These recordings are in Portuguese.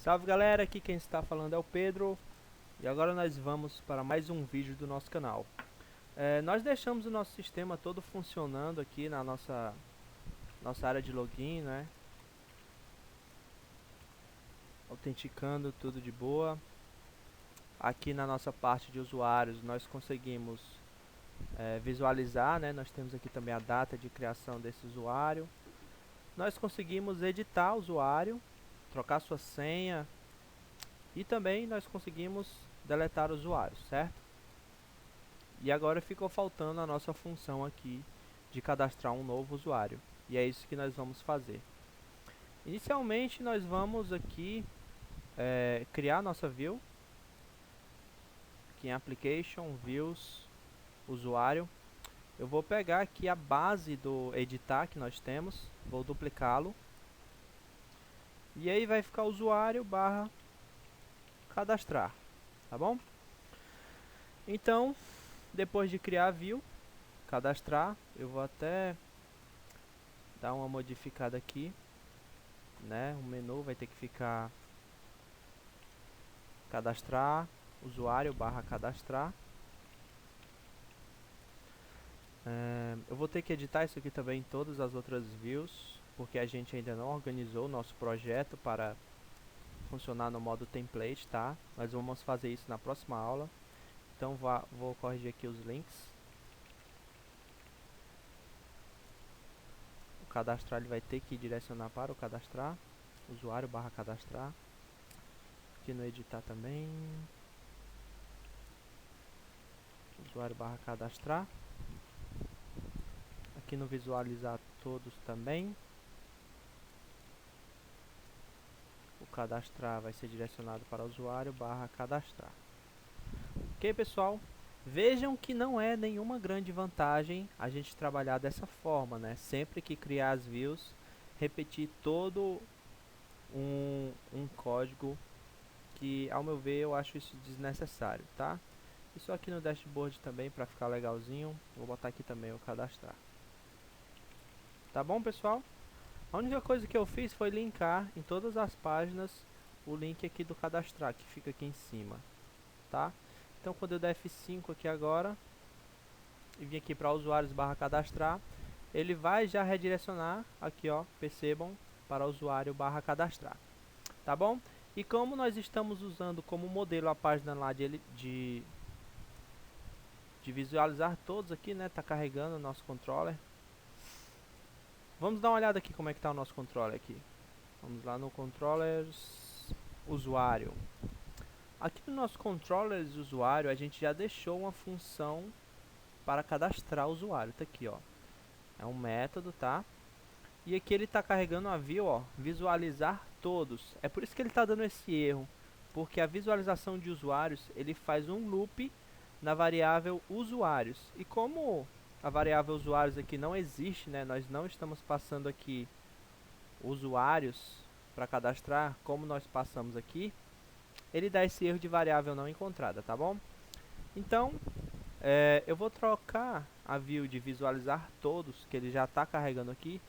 Salve galera, aqui quem está falando é o Pedro e agora nós vamos para mais um vídeo do nosso canal. Nós deixamos o nosso sistema todo funcionando aqui na nossa área de login, né? Autenticando tudo de boa. Aqui na nossa parte de usuários nós conseguimos visualizar, né? Nós temos aqui também a data de criação desse usuário. Nós conseguimos editar o usuário, trocar sua senha e também nós conseguimos deletar o usuário, certo? E agora ficou faltando a nossa função aqui de cadastrar um novo usuário. E é isso que nós vamos fazer. Inicialmente nós vamos aqui criar nossa view. Aqui em Application, Views, Usuário. Eu vou pegar aqui a base do editar que nós temos. Vou duplicá-lo. E aí vai ficar usuário barra cadastrar. Tá bom? Então, depois de criar a view, cadastrar, eu vou até dar uma modificada aqui, né? O menu vai ter que ficar cadastrar, usuário barra cadastrar. Eu vou ter que editar isso aqui também em todas as outras views, porque a gente ainda não organizou o nosso projeto para funcionar no modo template, tá? Nós vamos fazer isso na próxima aula. Então vou corrigir aqui os links. O cadastrar ele vai ter que direcionar para o cadastrar, usuário barra cadastrar. Aqui no editar também, usuário barra cadastrar. Aqui no visualizar todos também, o cadastrar vai ser direcionado para usuário barra cadastrar. Ok, pessoal? Vejam que não é nenhuma grande vantagem a gente trabalhar dessa forma, né? Sempre que criar as views, repetir todo um código que, ao meu ver, eu acho isso desnecessário, tá? Isso aqui no dashboard também para ficar legalzinho. Vou botar aqui também o cadastrar. Tá bom, pessoal? A única coisa que eu fiz foi linkar em todas as páginas o link aqui do cadastrar, que fica aqui em cima, tá? Então quando eu der F5 aqui agora, e vir aqui para usuários barra cadastrar, ele vai já redirecionar aqui, ó, percebam, para usuário barra cadastrar, tá bom? E como nós estamos usando como modelo a página lá de visualizar todos aqui, né? Tá carregando o nosso controller. Vamos dar uma olhada aqui como é que tá o nosso controller aqui. Vamos lá no controllers usuário. Aqui no nosso controllers usuário a gente já deixou uma função para cadastrar o usuário. Tá aqui, ó. É um método, tá? E aqui ele está carregando a view, ó, visualizar todos. É por isso que ele está dando esse erro, porque a visualização de usuários ele faz um loop na variável usuários. E como a variável usuários aqui não existe, né? Nós não estamos passando aqui usuários para cadastrar, como nós passamos aqui, ele dá esse erro de variável não encontrada, tá bom? Então, eu vou trocar a view de visualizar todos, que ele já está carregando aqui,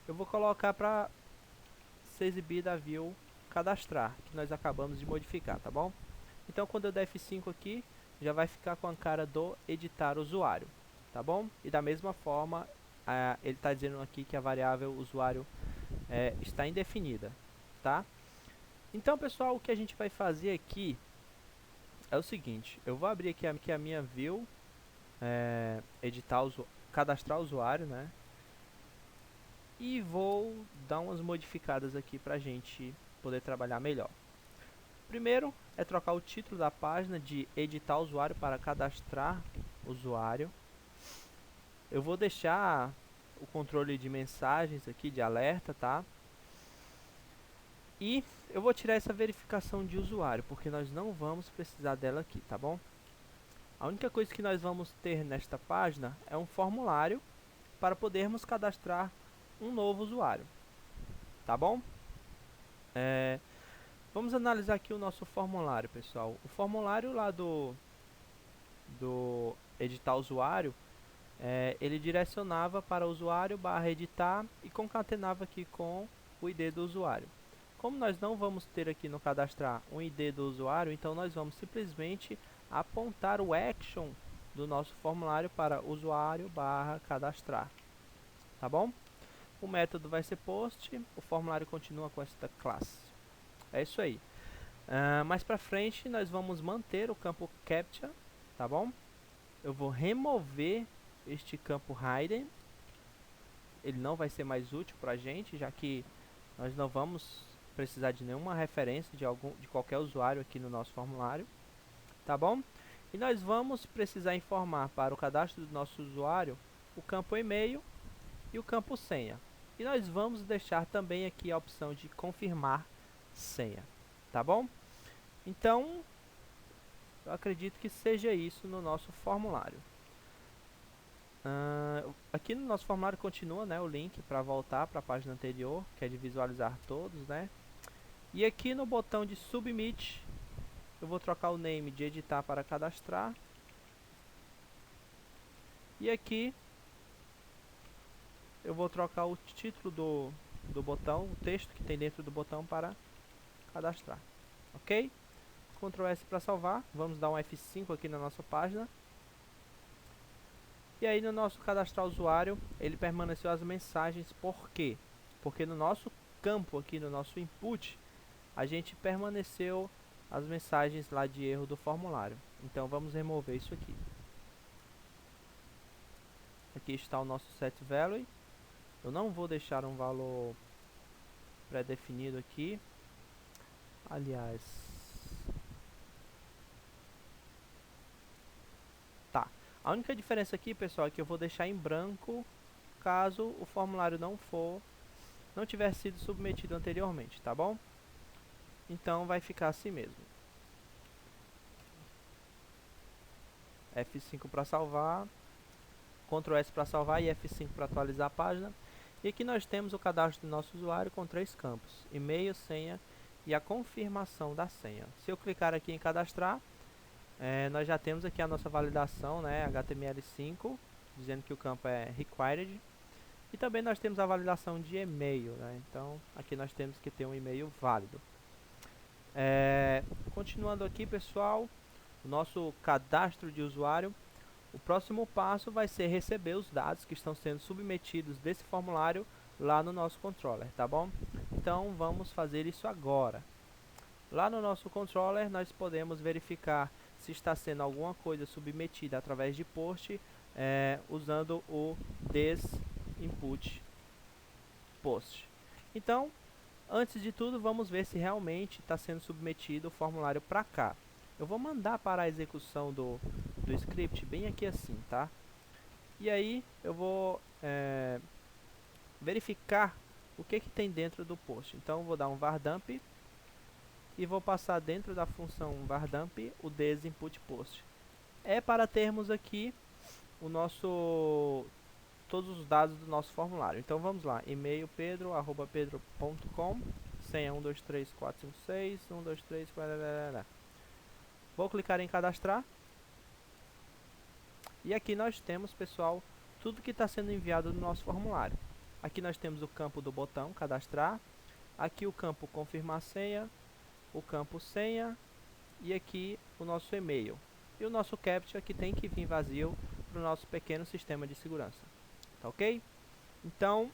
eu vou colocar para ser exibida a view cadastrar, que nós acabamos de modificar, tá bom? Então, quando eu der F5 aqui, já vai ficar com a cara do editar usuário, tá bom? E da mesma forma, ele está dizendo aqui que a variável usuário está indefinida, tá? Então, pessoal, o que a gente vai fazer aqui é o seguinte: eu vou abrir aqui a minha view, cadastrar o usuário, né? E vou dar umas modificadas aqui pra gente poder trabalhar melhor. Primeiro é trocar o título da página de editar usuário para cadastrar usuário. Eu vou deixar o controle de mensagens aqui, de alerta, tá? E eu vou tirar essa verificação de usuário, porque nós não vamos precisar dela aqui, tá bom? A única coisa que nós vamos ter nesta página é um formulário para podermos cadastrar um novo usuário, tá bom? Vamos analisar aqui o nosso formulário, pessoal. O formulário lá do editar usuário, ele direcionava para usuário barra editar e concatenava aqui com o ID do usuário. Como nós não vamos ter aqui no cadastrar um ID do usuário, então nós vamos simplesmente apontar o action do nosso formulário para usuário/cadastrar, tá bom? O método vai ser post, o formulário continua com esta classe. É isso aí. Mais pra frente nós vamos manter o campo captcha, tá bom? Eu vou remover este campo hidden. Ele não vai ser mais útil pra gente, já que nós não vamos precisar de nenhuma referência de qualquer usuário aqui no nosso formulário, tá bom? E nós vamos precisar informar para o cadastro do nosso usuário o campo e-mail e o campo senha. E nós vamos deixar também aqui a opção de confirmar senha, tá bom? Então, eu acredito que seja isso no nosso formulário. Aqui no nosso formulário continua, né, o link para voltar para a página anterior, que é de visualizar todos, né? E aqui no botão de Submit, eu vou trocar o name de editar para cadastrar. E aqui eu vou trocar o título do botão, o texto que tem dentro do botão para cadastrar. Ok? Ctrl S para salvar. Vamos dar um F5 aqui na nossa página. E aí no nosso cadastrar usuário, ele permaneceu as mensagens. Por quê? Porque no nosso campo aqui, no nosso input, a gente permaneceu as mensagens lá de erro do formulário. Então vamos remover isso aqui. Aqui está o nosso setValue. Eu não vou deixar um valor pré-definido aqui. Aliás, tá. A única diferença aqui, pessoal, é que eu vou deixar em branco caso o formulário não tiver sido submetido anteriormente, tá bom? Então vai ficar assim mesmo. F5 para salvar, Ctrl S para salvar e F5 para atualizar a página. E aqui nós temos o cadastro do nosso usuário com 3 campos: e-mail, senha e a confirmação da senha. Se eu clicar aqui em cadastrar, nós já temos aqui a nossa validação, né, HTML5, dizendo que o campo é required. E também nós temos a validação de e-mail, né? Então aqui nós temos que ter um e-mail válido. Continuando aqui, pessoal, o nosso cadastro de usuário. O próximo passo vai ser receber os dados que estão sendo submetidos desse formulário lá no nosso controller, tá bom? Então vamos fazer isso agora. Lá no nosso controller nós podemos verificar se está sendo alguma coisa submetida através de post, usando o this_input post. Então, antes de tudo, vamos ver se realmente está sendo submetido o formulário para cá. Eu vou mandar para a execução do script bem aqui assim, tá? E aí eu vou verificar o que tem dentro do post. Então vou dar um var_dump e vou passar dentro da função var_dump o this_input_post. É para termos aqui todos os dados do nosso formulário. Então vamos lá: e-mail pedro@pedro.com, senha 123456 123 quararara. Vou clicar em cadastrar. E aqui nós temos, pessoal, tudo que está sendo enviado no nosso formulário. Aqui nós temos o campo do botão cadastrar, aqui o campo confirmar senha, o campo senha e aqui o nosso e-mail. E o nosso captcha que tem que vir vazio para o nosso pequeno sistema de segurança. Tá ok? Então,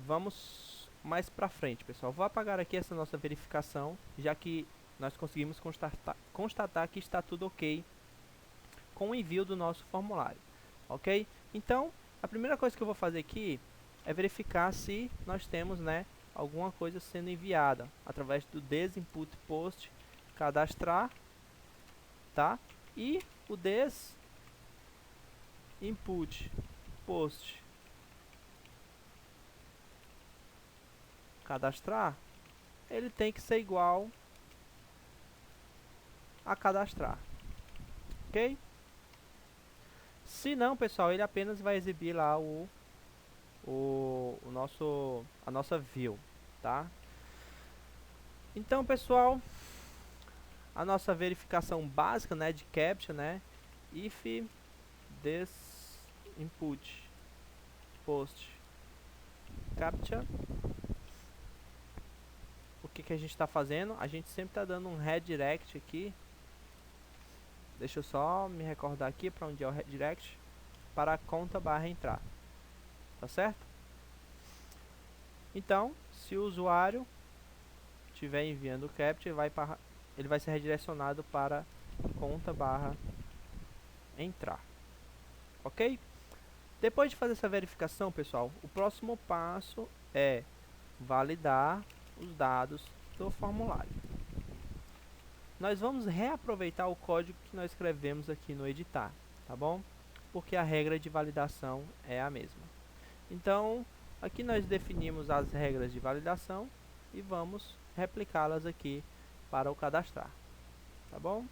vamos mais para frente, pessoal. Vou apagar aqui essa nossa verificação, já que nós conseguimos constatar que está tudo ok com o envio do nosso formulário, ok? Então, a primeira coisa que eu vou fazer aqui é verificar se nós temos, né, alguma coisa sendo enviada através do this_input_post cadastrar, tá? E o this_input_post cadastrar, ele tem que ser igual a cadastrar, ok? Se não, pessoal, ele apenas vai exibir lá a nossa view, tá? Então, pessoal, a nossa verificação básica, né, de captcha, né, if this input post captcha, que a gente está fazendo, a gente sempre está dando um redirect aqui. Deixa eu só me recordar aqui para onde é o redirect, para a conta barra entrar, tá certo? Então, se o usuário estiver enviando o CAPTCHA, ele vai ser redirecionado para conta barra entrar, ok? Depois de fazer essa verificação, pessoal, o próximo passo é validar os dados do formulário. Nós vamos reaproveitar o código que nós escrevemos aqui no editar, tá bom? Porque a regra de validação é a mesma. Então, aqui nós definimos as regras de validação e vamos replicá-las aqui para o cadastrar, tá bom?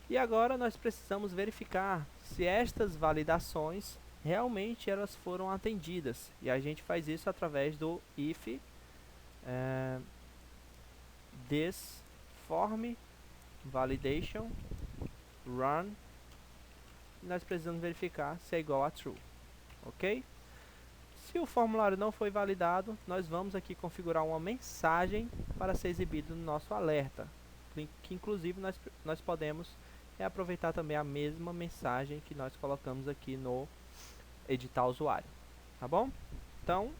E agora nós precisamos verificar se estas validações realmente elas foram atendidas. E a gente faz isso através do if this form validation run. E nós precisamos verificar se é igual a true, ok? Se o formulário não foi validado, nós vamos aqui configurar uma mensagem para ser exibido no nosso alerta, que inclusive nós podemos aproveitar também a mesma mensagem que nós colocamos aqui no editar usuário, tá bom? Então,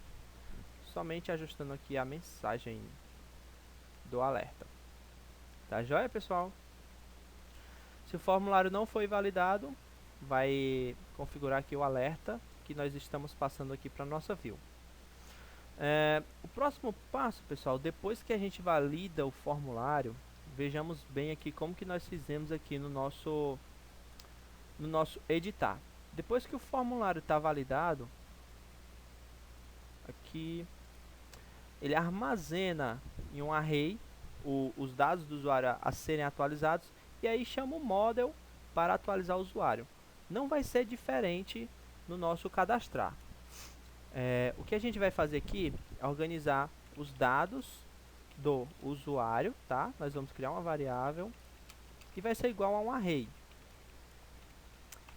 somente ajustando aqui a mensagem do alerta. Tá joia, pessoal? Se o formulário não foi validado, vai configurar aqui o alerta que nós estamos passando aqui para nossa view. O próximo passo, pessoal, depois que a gente valida o formulário, vejamos bem aqui como que nós fizemos aqui no nosso editar. Depois que o formulário está validado, aqui ele armazena em um array os dados do usuário a serem atualizados e aí chama o model para atualizar o usuário. Não vai ser diferente no nosso cadastrar. O que a gente vai fazer aqui é organizar os dados do usuário, tá? Nós vamos criar uma variável que vai ser igual a um array.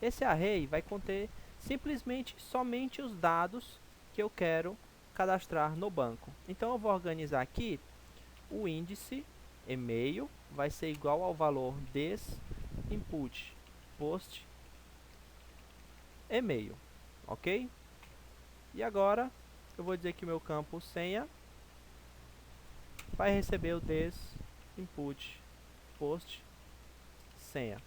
Esse array vai conter simplesmente somente os dados que eu quero cadastrar no banco. Então eu vou organizar aqui o índice e-mail vai ser igual ao valor des input post e-mail, ok? E agora eu vou dizer que o meu campo senha vai receber o des input post senha.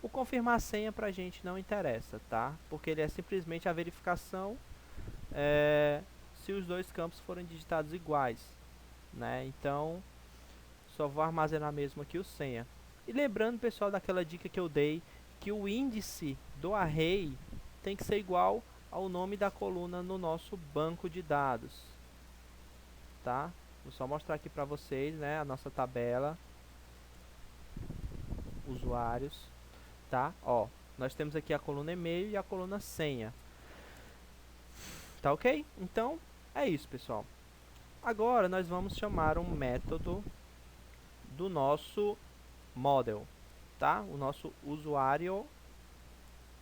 O confirmar senha pra gente não interessa, tá? Porque ele é simplesmente a verificação se os dois campos forem digitados iguais, né? Então, só vou armazenar mesmo aqui o senha. E lembrando, pessoal, daquela dica que eu dei, que o índice do array tem que ser igual ao nome da coluna no nosso banco de dados, tá? Vou só mostrar aqui pra vocês, né, a nossa tabela, usuários, tá? Ó, nós temos aqui a coluna e-mail e a coluna senha. Tá ok? Então, é isso, pessoal. Agora nós vamos chamar um método do nosso model, tá? O nosso usuário,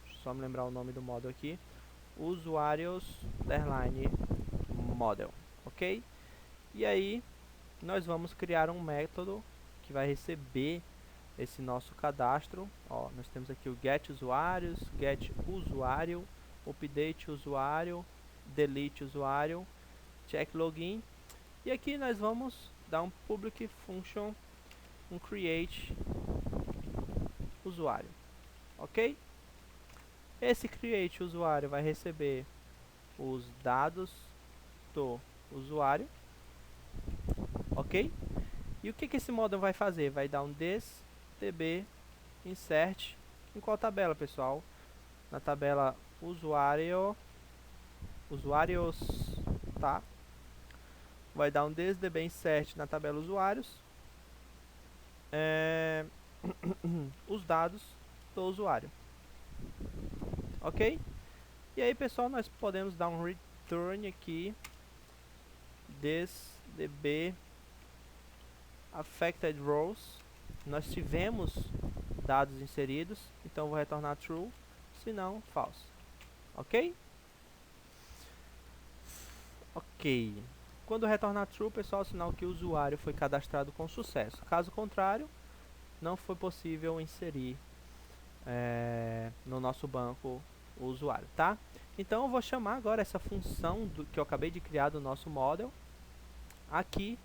deixa eu só me lembrar o nome do model aqui, usuários underline model, ok? E aí, nós vamos criar um método que vai receber esse nosso cadastro. Ó, nós temos aqui o get usuários, get usuário, update usuário, delete usuário, check login. E aqui nós vamos dar um public function, um create usuário, ok? Esse create usuário vai receber os dados do usuário, ok? E o que esse model vai fazer? Vai dar um des db insert em qual tabela, pessoal? Na tabela usuários, tá? Vai dar um des db insert na tabela usuários, os dados do usuário, ok? E aí, pessoal, nós podemos dar um return aqui des db affected rows. Nós tivemos dados inseridos, então vou retornar true, se não, false, ok? Ok. Quando retornar true, pessoal, sinal que o usuário foi cadastrado com sucesso. Caso contrário, não foi possível inserir no nosso banco o usuário, tá? Então eu vou chamar agora essa função que eu acabei de criar do nosso model aqui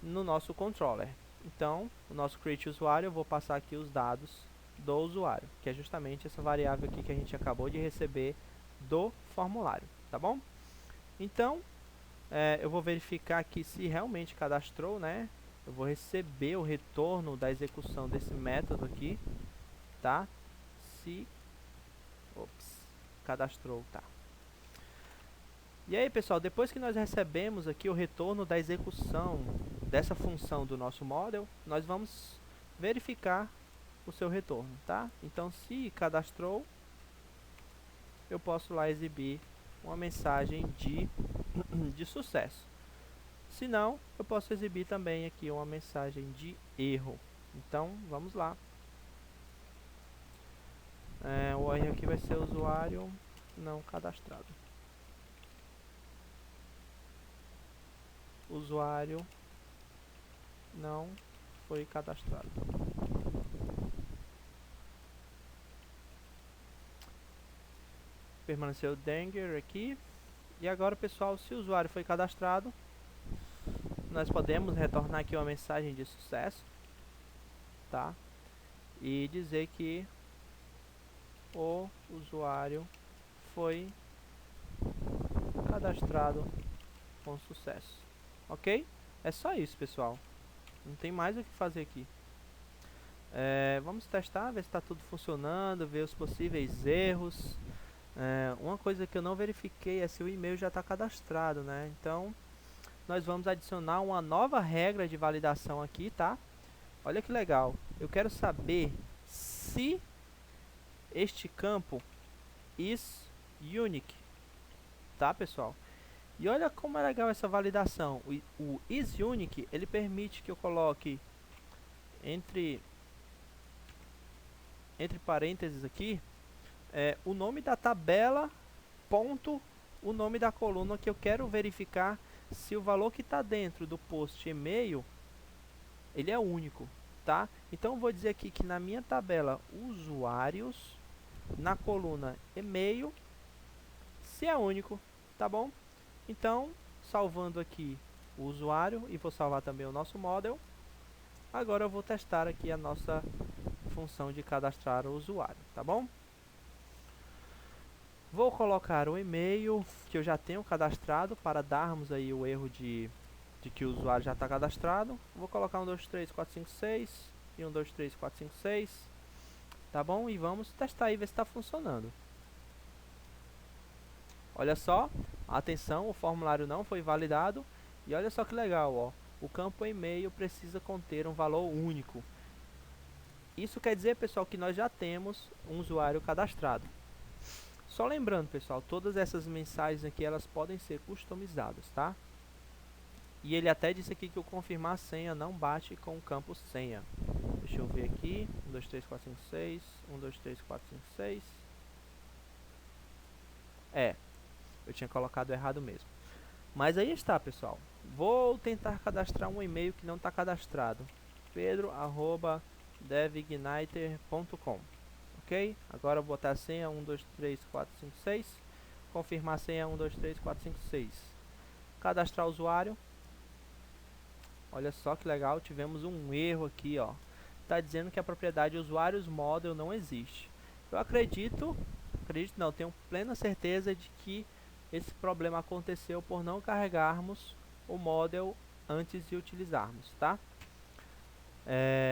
no nosso controller. Então, o nosso create usuário, eu vou passar aqui os dados do usuário, que é justamente essa variável aqui que a gente acabou de receber do formulário, tá bom? Então, eu vou verificar aqui se realmente cadastrou, né? Eu vou receber o retorno da execução desse método aqui, tá? Se cadastrou, tá? E aí, pessoal, depois que nós recebemos aqui o retorno da execução dessa função do nosso model, nós vamos verificar o seu retorno, tá? Então, se cadastrou, eu posso lá exibir uma mensagem de sucesso. Se não, eu posso exibir também aqui uma mensagem de erro. Então, vamos lá. O erro aqui vai ser usuário não cadastrado. Usuário não foi cadastrado. Permaneceu Danger aqui. E agora, pessoal, se o usuário foi cadastrado, nós podemos retornar aqui uma mensagem de sucesso, tá? E dizer que o usuário foi cadastrado com sucesso. Ok? É só isso, pessoal. Não tem mais o que fazer aqui. Vamos testar, ver se está tudo funcionando, ver os possíveis erros. Uma coisa que eu não verifiquei é se o e-mail já está cadastrado, né? Então, nós vamos adicionar uma nova regra de validação aqui, tá? Olha que legal. Eu quero saber se este campo is unique, tá, pessoal? E olha como é legal essa validação. O is unique, ele permite que eu coloque entre parênteses aqui o nome da tabela, ponto, o nome da coluna que eu quero verificar se o valor que está dentro do post e-mail, ele é único, tá? Então, eu vou dizer aqui que na minha tabela usuários, na coluna e-mail, se é único, tá bom? Então, salvando aqui o usuário e vou salvar também o nosso model. Agora eu vou testar aqui a nossa função de cadastrar o usuário, tá bom? Vou colocar o e-mail que eu já tenho cadastrado para darmos aí o erro de que o usuário já está cadastrado. Vou colocar 1, 2, 3, 4, 5, 6 e 1, 2, 3, 4, 5, 6, tá bom? E vamos testar aí, ver se está funcionando. Olha só, atenção, o formulário não foi validado. E olha só que legal, ó, o campo e-mail precisa conter um valor único. Isso quer dizer, pessoal, que nós já temos um usuário cadastrado. Só lembrando, pessoal, todas essas mensagens aqui, elas podem ser customizadas, tá? E ele até disse aqui que o confirmar a senha não bate com o campo senha. Deixa eu ver aqui, 1, 2, 3, 4, 5, 6, 1, 2, 3, 4, 5, 6. Eu tinha colocado errado mesmo. Mas aí está, pessoal. Vou tentar cadastrar um e-mail que não está cadastrado. pedro@devigniter.com. Ok? Agora eu vou botar a senha 1, 2, 3, 4, 5, 6. Confirmar a senha 1, 2, 3, 4, 5, 6. Cadastrar o usuário. Olha só que legal, tivemos um erro aqui, ó. Está dizendo que a propriedade usuários model não existe. Eu acredito não, tenho plena certeza de que esse problema aconteceu por não carregarmos o model antes de utilizarmos, tá?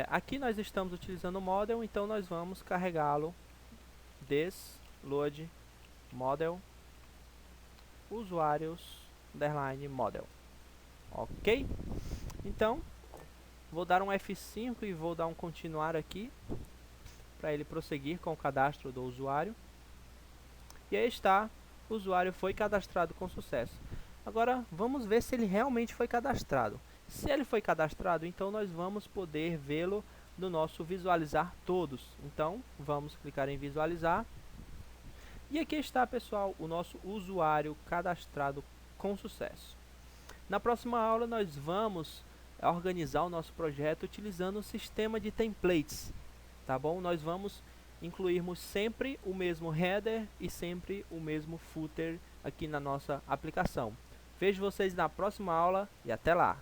Aqui nós estamos utilizando o model, então nós vamos carregá-lo desload model usuários underline model, ok? Então, vou dar um F5 e vou dar um continuar aqui para ele prosseguir com o cadastro do usuário. E aí está, o usuário foi cadastrado com sucesso. Agora, vamos ver se ele realmente foi cadastrado. Se ele foi cadastrado, então nós vamos poder vê-lo no nosso visualizar todos. Então, vamos clicar em visualizar. E aqui está, pessoal, o nosso usuário cadastrado com sucesso. Na próxima aula nós vamos organizar o nosso projeto utilizando um sistema de templates, tá bom? Nós vamos incluirmos sempre o mesmo header e sempre o mesmo footer aqui na nossa aplicação. Vejo vocês na próxima aula e até lá!